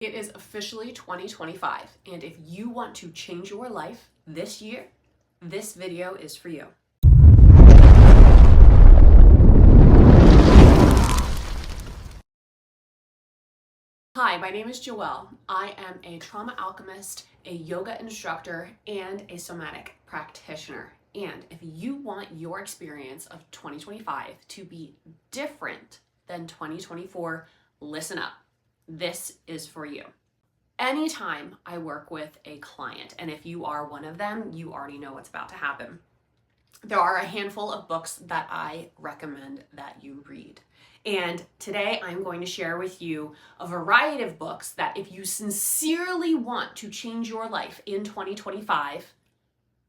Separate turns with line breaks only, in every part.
It is officially 2025, and if you want to change your life this year, this video is for you. Hi, my name is Joelle. I am a trauma alchemist, a yoga instructor, and a somatic practitioner. And if you want your experience of 2025 to be different than 2024, listen up. This is for you. Anytime I work with a client, and if you are one of them, you already know what's about to happen. There are a handful of books that I recommend that you read. And today I'm going to share with you a variety of books that if you sincerely want to change your life in 2025,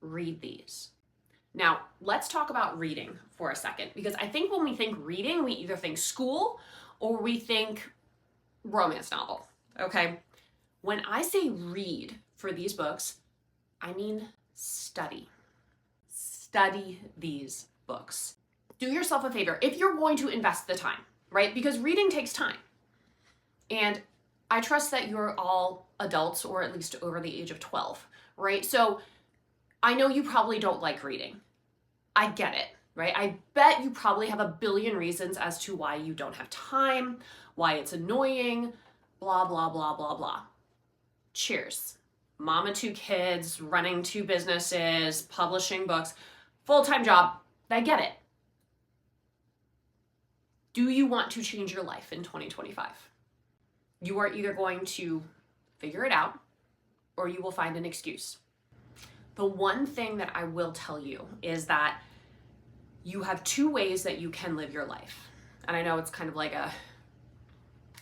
read these. Now, let's talk about reading for a second, because I think when we think reading, we either think school or we think romance novel, okay? When I say read for these books, I mean study. Study these books. Do yourself a favor if you're going to invest the time, right? Because reading takes time. And I trust that you're all adults or at least over the age of 12, right? So I know you probably don't like reading. I get it, right? I bet you probably have a billion reasons as to why you don't have time, why it's annoying, blah, blah, blah, blah, blah. Cheers. Mama, 2 kids, running 2 businesses, publishing books, full-time job. I get it. Do you want to change your life in 2025? You are either going to figure it out or you will find an excuse. The one thing that I will tell you is that you have 2 ways that you can live your life. And I know it's kind of like a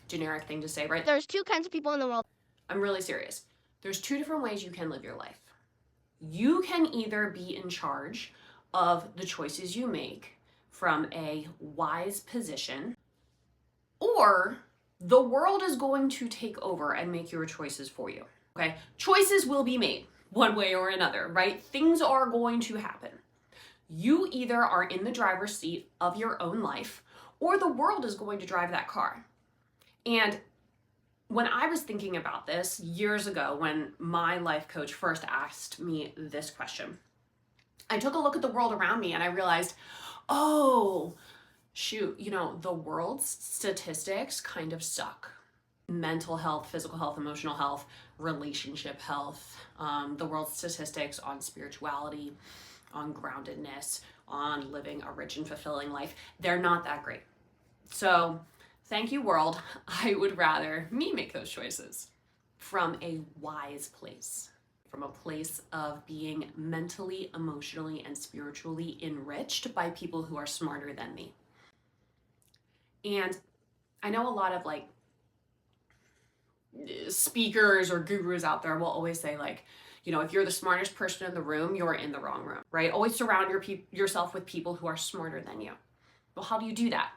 generic thing to say, right?
There's 2 kinds of people in the world.
I'm really serious. There's 2 different ways you can live your life. You can either be in charge of the choices you make from a wise position, or the world is going to take over and make your choices for you, okay? Choices will be made one way or another, right? Things are going to happen. You either are in the driver's seat of your own life, or the world is going to drive that car. And when I was thinking about this years ago, when my life coach first asked me this question, I took a look at the world around me and I realized, oh, shoot, the world's statistics kind of suck. Mental health, physical health, emotional health, relationship health, the world's statistics on spirituality, on groundedness, on living a rich and fulfilling life, they're not that great. So thank you, world. I would rather me make those choices from a wise place, from a place of being mentally, emotionally, and spiritually enriched by people who are smarter than me. And I know a lot of speakers or gurus out there will always say if you're the smartest person in the room, you're in the wrong room, right? Always surround yourself with people who are smarter than you. Well, how do you do that?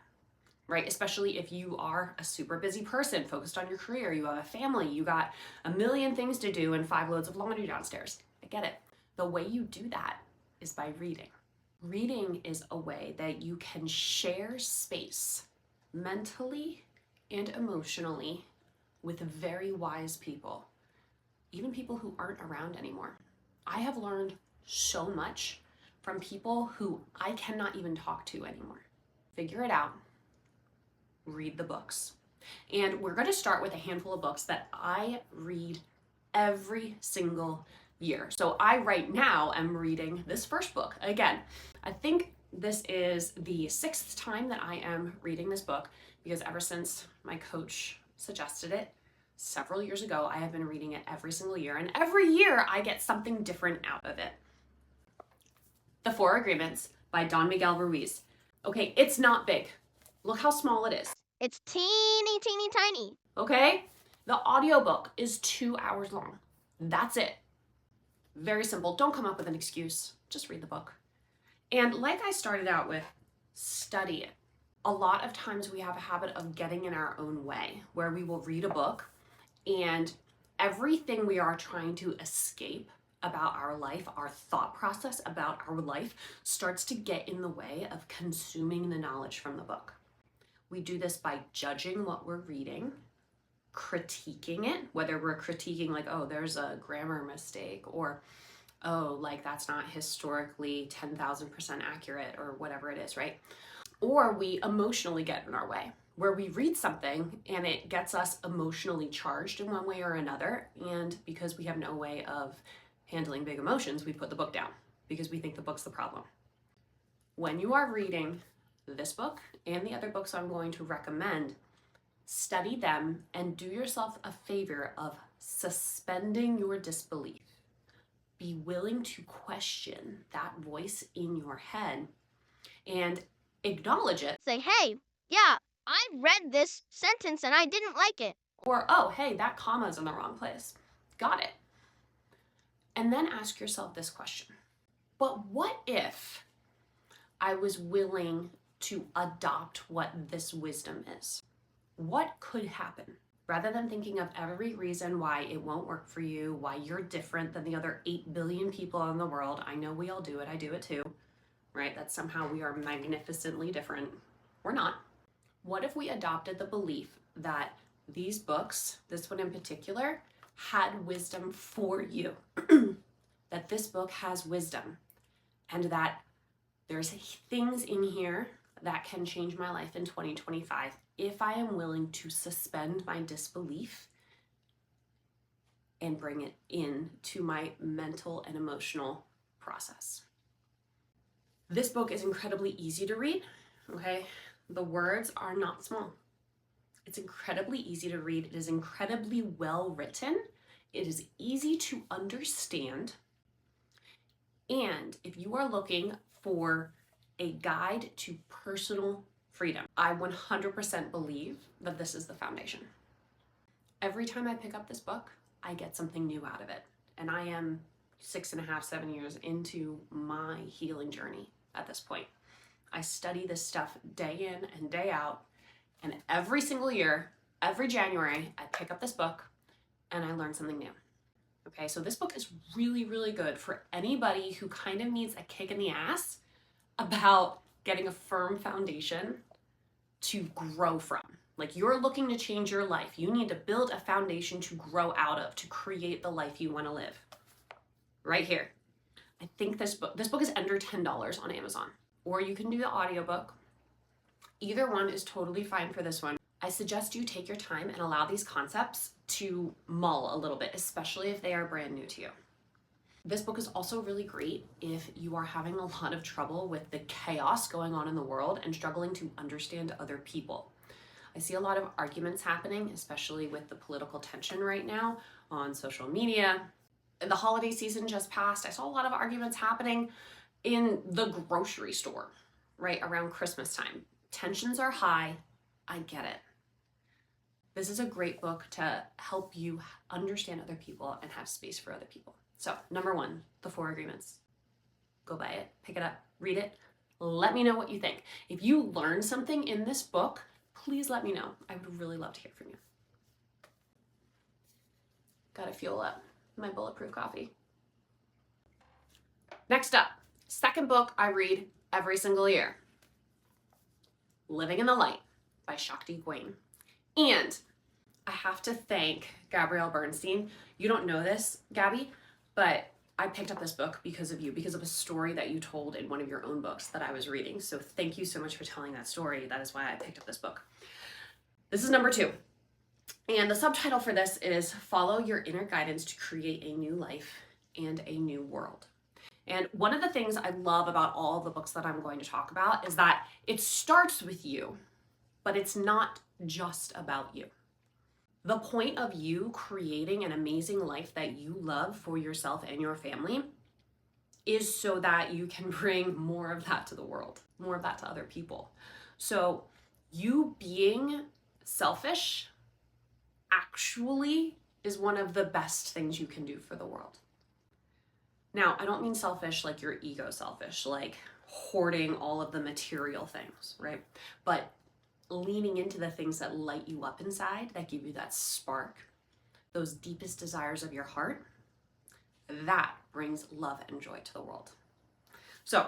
Right? Especially if you are a super busy person focused on your career, you have a family, you got a million things to do and 5 loads of laundry downstairs. I get it. The way you do that is by reading. Reading is a way that you can share space mentally and emotionally with very wise people, even people who aren't around anymore. I have learned so much from people who I cannot even talk to anymore. Figure it out. Read the books. And we're going to start with a handful of books that I read every single year. So I right now am reading this first book. Again, I think this is the 6th time that I am reading this book, because ever since my coach suggested it several years ago, I have been reading it every single year, and every year I get something different out of it. The 4 Agreements by Don Miguel Ruiz. Okay, it's not big. Look how small it is.
It's teeny, teeny, tiny.
Okay? The audiobook is 2 hours long. That's it. Very simple. Don't come up with an excuse. Just read the book. And like I started out with, study it. A lot of times we have a habit of getting in our own way, where we will read a book and everything we are trying to escape about our life, our thought process about our life, starts to get in the way of consuming the knowledge from the book. We do this by judging what we're reading, critiquing it, whether we're critiquing like, oh, there's a grammar mistake, or oh, like that's not historically 10,000% accurate, or whatever it is, right? Or we emotionally get in our way, where we read something and it gets us emotionally charged in one way or another. And because we have no way of handling big emotions, we put the book down because we think the book's the problem. When you are reading this book and the other books I'm going to recommend, study them and do yourself a favor of suspending your disbelief. Be willing to question that voice in your head and acknowledge it.
Say, hey, yeah, I read this sentence and I didn't like it.
Or, oh, hey, that comma's in the wrong place. Got it. And then ask yourself this question. But what if I was willing to adopt what this wisdom is? What could happen? Rather than thinking of every reason why it won't work for you, why you're different than the other 8 billion people in the world. I know we all do it. I do it too, right? That somehow we are magnificently different. We're not. What if we adopted the belief that these books, this one in particular, had wisdom for you? That this book has wisdom, and that there's things in here that can change my life in 2025 if I am willing to suspend my disbelief and bring it into my mental and emotional process. This book is incredibly easy to read, okay? The words are not small. It's incredibly easy to read. It is incredibly well written. It is easy to understand. And if you are looking for a guide to personal freedom, I 100% believe that this is the foundation. Every time I pick up this book, I get something new out of it. And I am 6.5, 7 years into my healing journey at this point. I study this stuff day in and day out. And every single year, every January, I pick up this book and I learn something new. Okay, so this book is really, really good for anybody who kind of needs a kick in the ass about getting a firm foundation to grow from. Like, you're looking to change your life. You need to build a foundation to grow out of, to create the life you want to live. Right here. I think this book is under $10 on Amazon. Or you can do the audiobook. Either one is totally fine for this one. I suggest you take your time and allow these concepts to mull a little bit, especially if they are brand new to you. This book is also really great if you are having a lot of trouble with the chaos going on in the world and struggling to understand other people. I see a lot of arguments happening, especially with the political tension right now on social media. The holiday season just passed. I saw a lot of arguments happening in the grocery store, right around Christmas time. Tensions are high. I get it. This is a great book to help you understand other people and have space for other people. So, number 1, The 4 Agreements. Go buy it, pick it up, read it. Let me know what you think. If you learn something in this book, please let me know. I would really love to hear from you. Gotta fuel up my bulletproof coffee. Next up, second book I read every single year. Living in the Light by Shakti Gawain. And I have to thank Gabrielle Bernstein. You don't know this, Gabby, but I picked up this book because of you, because of a story that you told in one of your own books that I was reading. So thank you so much for telling that story. That is why I picked up this book. This is number 2. And the subtitle for this is Follow Your Inner Guidance to Create a New Life and a New World. And one of the things I love about all of the books that I'm going to talk about is that it starts with you, but it's not just about you. The point of you creating an amazing life that you love for yourself and your family is so that you can bring more of that to the world, more of that to other people. So you being selfish actually is one of the best things you can do for the world. Now, I don't mean selfish like your ego selfish, like hoarding all of the material things, right? But leaning into the things that light you up inside, that give you that spark, those deepest desires of your heart, that brings love and joy to the world. So,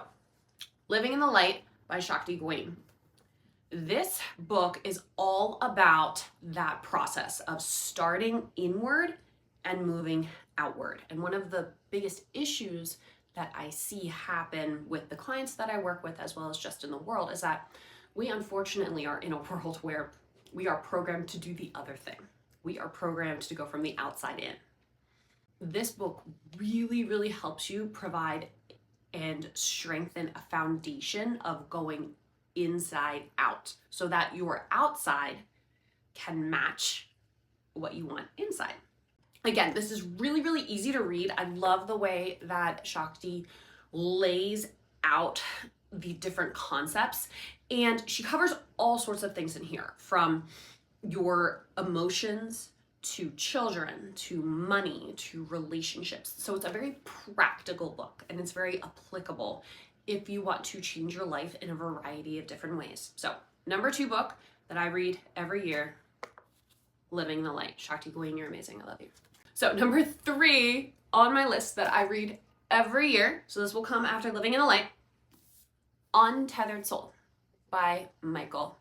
Living in the Light by Shakti Gawain. This book is all about that process of starting inward and moving outward. And one of the biggest issues that I see happen with the clients that I work with, as well as just in the world, is that we unfortunately are in a world where we are programmed to do the other thing. We are programmed to go from the outside in. This book really, really helps you provide and strengthen a foundation of going inside out so that your outside can match what you want inside. Again, this is really, really easy to read. I love the way that Shakti lays out the different concepts, and she covers all sorts of things in here, from your emotions to children to money to relationships. So it's a very practical book, and it's very applicable if you want to change your life in a variety of different ways. So, number 2 book that I read every year, Living the Light. Shakti Gawain, you're amazing. I love you. So, number 3 on my list that I read every year, so this will come after Living in the Light, Untethered Soul by Michael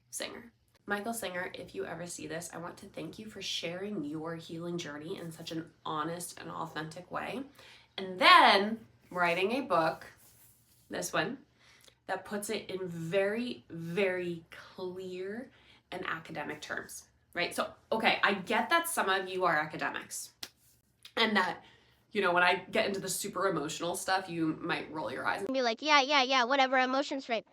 Singer. Michael Singer, if you ever see this, I want to thank you for sharing your healing journey in such an honest and authentic way. And then writing a book, this one, that puts it in very, very clear and academic terms, right? So, okay, I get that some of you are academics and that, you know, when I get into the super emotional stuff, you might roll your eyes
And be like, yeah, whatever, emotions, right?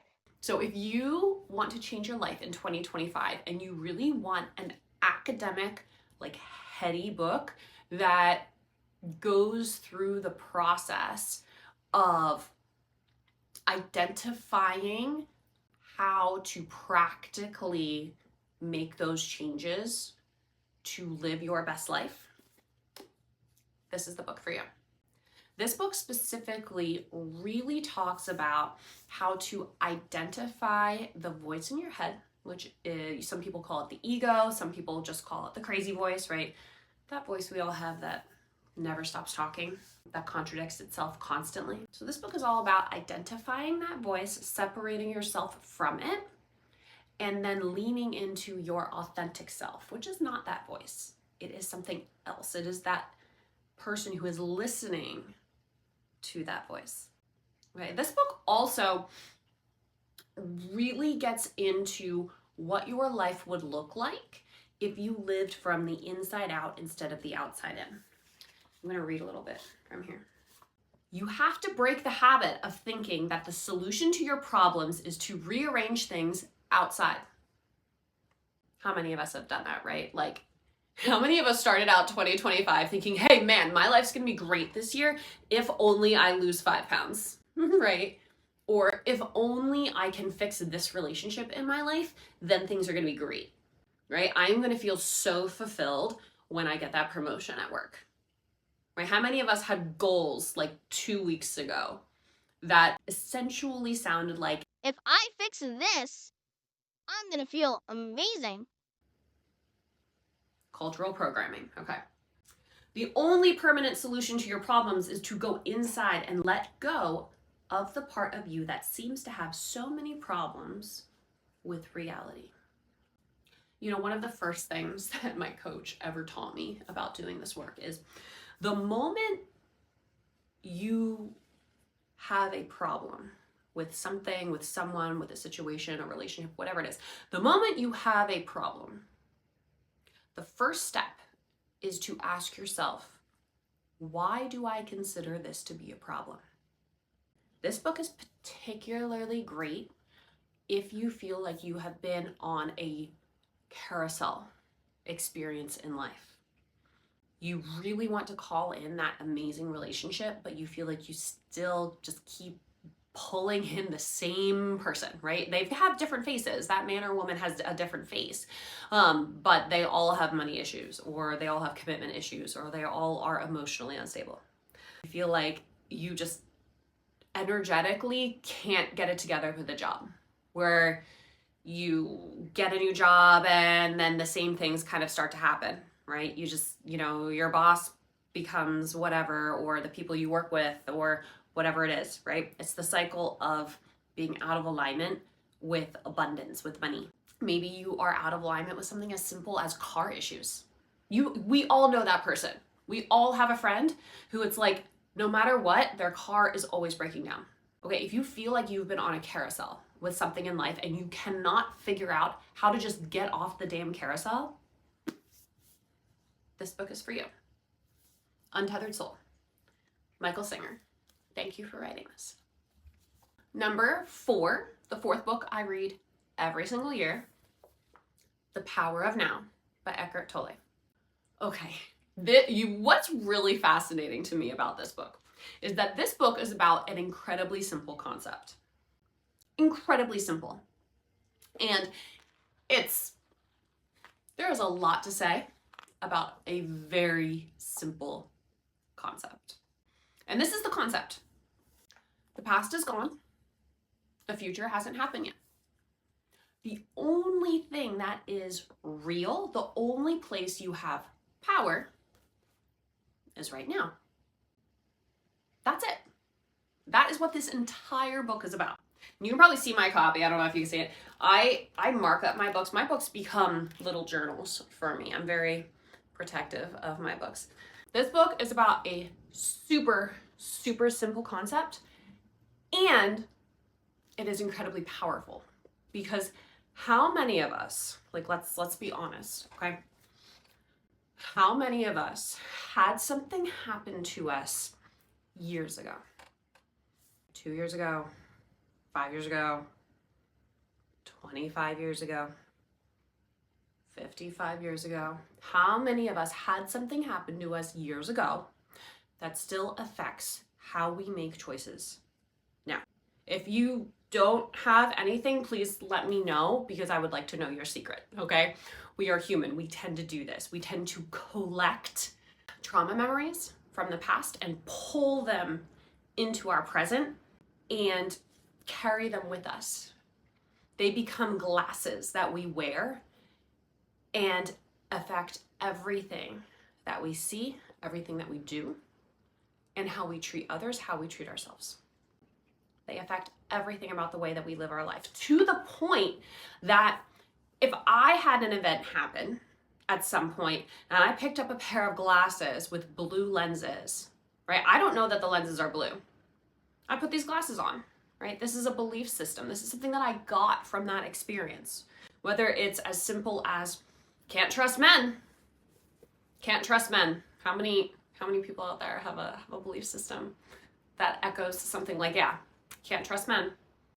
So if you want to change your life in 2025 and you really want an academic, like heady book that goes through the process of identifying how to practically make those changes to live your best life, this is the book for you. This book specifically really talks about how to identify the voice in your head, which is, some people call it the ego, some people just call it the crazy voice, right? That voice we all have that never stops talking, that contradicts itself constantly. So this book is all about identifying that voice, separating yourself from it, and then leaning into your authentic self, which is not that voice. It is something else. It is that person who is listening to that voice. Okay, this book also really gets into what your life would look like if you lived from the inside out instead of the outside in. I'm going to read a little bit from here. You have to break the habit of thinking that the solution to your problems is to rearrange things outside. How many of us have done that, right? Like, how many of us started out 2025 thinking, hey man, my life's gonna be great this year if only I lose 5 pounds, right? Or if only I can fix this relationship in my life, then things are gonna be great, right? I'm gonna feel so fulfilled when I get that promotion at work, right? How many of us had goals like 2 weeks ago that essentially sounded like,
If I fix this, I'm gonna feel amazing.
cultural programming, okay? The only permanent solution to your problems is to go inside and let go of the part of you that seems to have so many problems with reality. You know, one of the first things that my coach ever taught me about doing this work is the moment you have a problem with something, with someone, with a situation, a relationship, whatever it is, the moment you have a problem, the first step is to ask yourself, why do I consider this to be a problem? This book is particularly great if you feel like you have been on a carousel experience in life. You really want to call in that amazing relationship, but you feel like you still just keep pulling in the same person, right? They have different faces. That man or woman has a different face, but they all have money issues, or they all have commitment issues, or they all are emotionally unstable. I feel like you just energetically can't get it together with a job, where you get a new job and then the same things kind of start to happen, right? You just, you know, your boss becomes whatever, or the people you work with, or whatever it is, right? It's the cycle of being out of alignment with abundance, with money. Maybe you are out of alignment with something as simple as car issues. We all know that person. We all have a friend who it's like, no matter what, their car is always breaking down. Okay, if you feel like you've been on a carousel with something in life and you cannot figure out how to just get off the damn carousel, this book is for you. Untethered Soul, Michael Singer. Thank you for writing this. Number 4, the 4th book I read every single year, The Power of Now by Eckhart Tolle. Okay, what's really fascinating to me about this book is that this book is about an incredibly simple concept. Incredibly simple. And there is a lot to say about a very simple concept. And this is the concept. The past is gone. The future hasn't happened yet. The only thing that is real, the only place you have power is right now. That's it. That is what this entire book is about. And you can probably see my copy. I don't know if you can see it. I mark up my books. My books become little journals for me. I'm very protective of my books. This book is about a super, super simple concept, and it is incredibly powerful because how many of us, like let's be honest, okay? How many of us had something happen to us years ago? 2 years ago, 5 years ago, 25 years ago, 55 years ago. How many of us had something happen to us years ago that still affects how we make choices now? If you don't have anything, please let me know because I would like to know your secret, okay? We are human. We tend to do this. We tend to collect trauma memories from the past and pull them into our present and carry them with us. They become glasses that we wear and affect everything that we see, everything that we do, and how we treat others, how we treat ourselves. They affect everything about the way that we live our life, to the point that if I had an event happen at some point and I picked up a pair of glasses with blue lenses, right? I don't know that the lenses are blue. I put these glasses on, right? This is a belief system. This is something that I got from that experience. Whether it's as simple as can't trust men. Can't trust men. How many people out there have a belief system that echoes something like, yeah, can't trust men,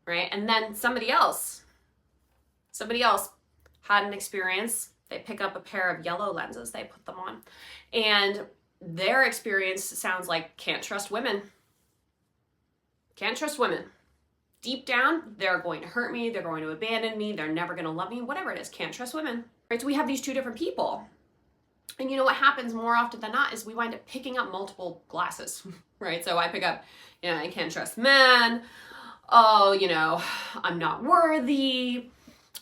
right? And then somebody else had an experience. They pick up a pair of yellow lenses, they put them on, and their experience sounds like can't trust women. Can't trust women. Deep down, they're going to hurt me, they're going to abandon me, they're never going to love me, whatever it is, can't trust women. Right? So we have these two different people. And you know what happens more often than not is we wind up picking up multiple glasses, right? So I pick up, I can't trust men. Oh, I'm not worthy.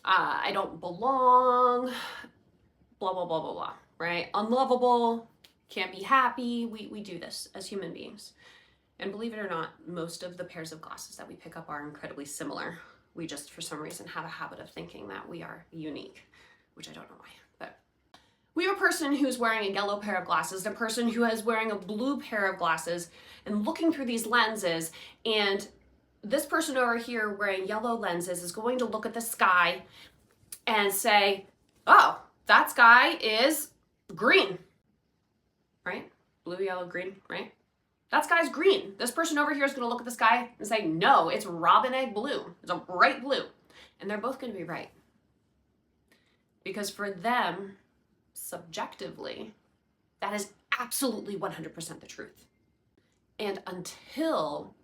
I don't belong. Blah, blah, blah, blah, blah, right? Unlovable, can't be happy. We do this as human beings. And believe it or not, most of the pairs of glasses that we pick up are incredibly similar. We just, for some reason, have a habit of thinking that we are unique, which I don't know why. But we have a person who's wearing a yellow pair of glasses, a person who is wearing a blue pair of glasses and looking through these lenses, and this person over here wearing yellow lenses is going to look at the sky and say, oh, that sky is green, right? Blue, yellow, green, right? That sky's green. This person over here is going to look at the sky and say, no, it's robin egg blue. It's a bright blue. And they're both going to be right. Because for them, subjectively, that is absolutely 100% the truth. And until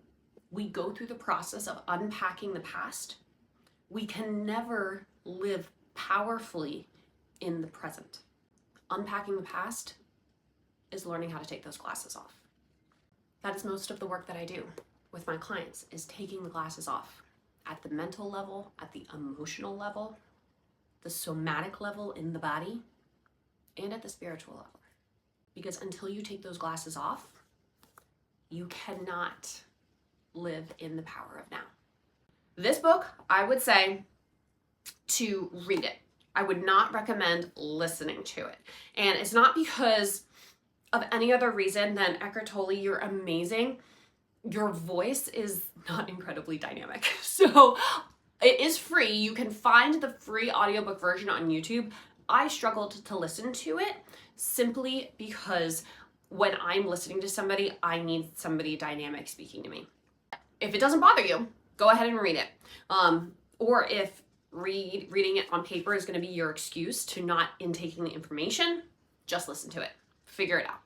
we go through the process of unpacking the past, we can never live powerfully in the present. Unpacking the past is learning how to take those glasses off. That is most of the work that I do with my clients, is taking the glasses off at the mental level, at the emotional level, the somatic level in the body, and at the spiritual level. Because until you take those glasses off, you cannot live in the power of now. This book, I would say to read it. I would not recommend listening to it. And it's not because of any other reason than Eckhart Tolle, you're amazing. Your voice is not incredibly dynamic. So it is free. You can find the free audiobook version on YouTube. I struggled to listen to it simply because when I'm listening to somebody, I need somebody dynamic speaking to me. If it doesn't bother you, go ahead and read it. Or if reading it on paper is going to be your excuse to not intaking the information, just listen to it. Figure it out.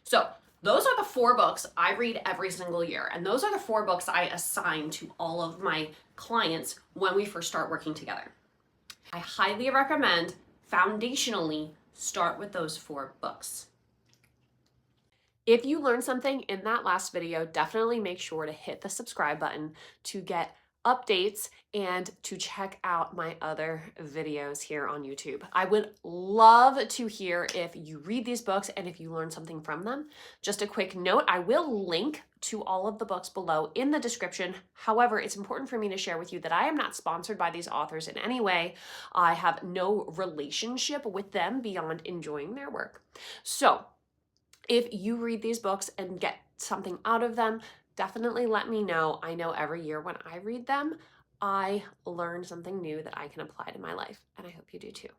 So those are the 4 books I read every single year. And those are the 4 books I assign to all of my clients when we first start working together. I highly recommend foundationally start with those 4 books. If you learned something in that last video, definitely make sure to hit the subscribe button to get updates and to check out my other videos here on YouTube. I would love to hear if you read these books and if you learn something from them. Just a quick note, I will link to all of the books below in the description. However, it's important for me to share with you that I am not sponsored by these authors in any way. I have no relationship with them beyond enjoying their work. So if you read these books and get something out of them, definitely let me know. I know every year when I read them, I learn something new that I can apply to my life, and I hope you do too.